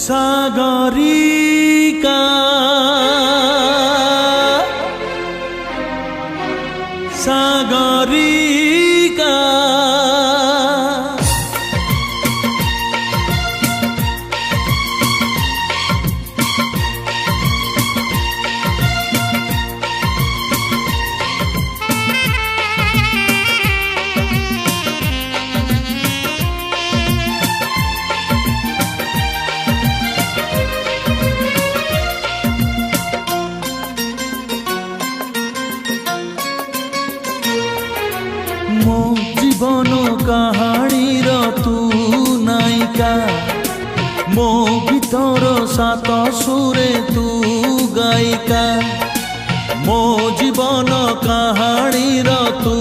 सागरिका सागरिका मो जीवन कहानी तू नायिका मो भीतर सात सुरे तू गायिका मो जीवन कहानी तू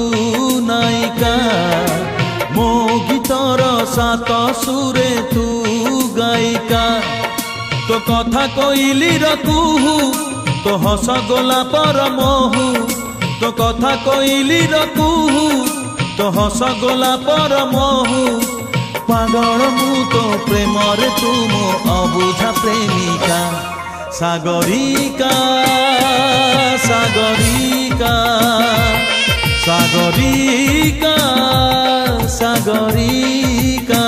नायिका मो गीतर सात सुरे तू गायिका तो कथा कोइली रकुहु तो हस गोला पर मोहु तो कथा कोइली रकुहु तो हस गोला पर मोहु पागल मु तो प्रेम रे तुम अबुझा प्रेमिका सागरिका सागरिका सागरिका सागरिका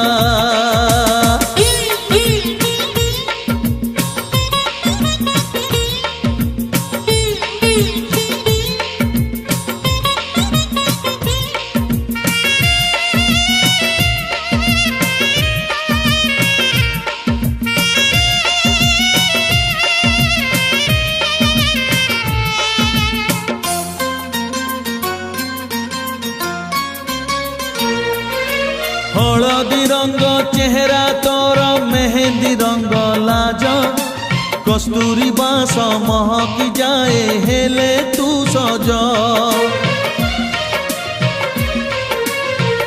हलदी रंग चेहरा तोर मेहंदी रंग लाज कस्तूरी बास महकी जाए हेले तू सज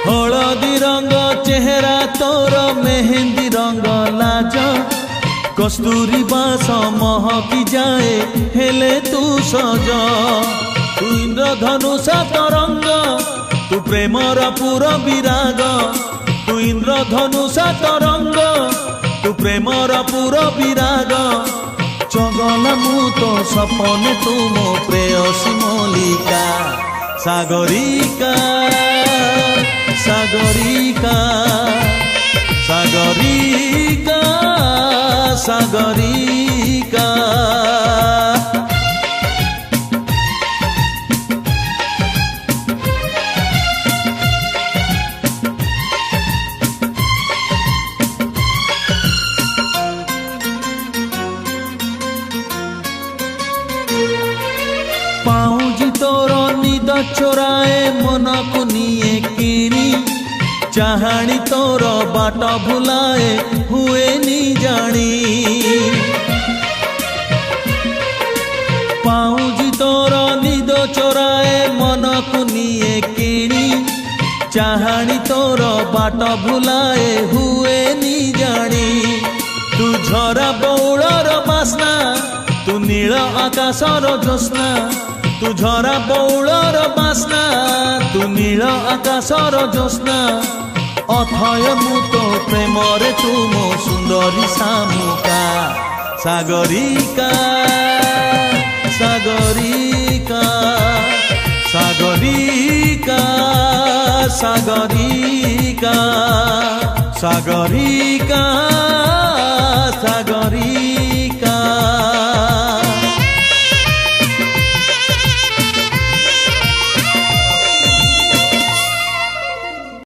हलदी रंग चेहरा तोर मेहंदी रंग लाज कस्तूरी बास महकी जाए हेले तू सज तू इंद्रधनुष तरंग तू प्रेमर पूरा विराग तू इंद्रधनुष तरंग तू प्रेमर पूरा विराग चगला मु तो सपने तू मो प्रेयसी मल्लिका सागरिका सागरिका सागरिका सागरिका पाऊजी तोर निद चोराए मन को निये किनी चाहानी तोर बाट भुलाए हुए नी जानी पाऊजी तोर निद चोराए मन को निये किनी चाहानी तोर बाट भुलाए हुए नी जानी तू झरा बौलर बास्ना तू नील आकाशर ज्योत्स्ना तू झरा बौलर बास्ना तू नील आकाशर ज्योत्स्ना अथय मु तो प्रेम रे तू मो सुंदरी शामुका सागरिका सागरिका सागरिका सागरिका सागरिका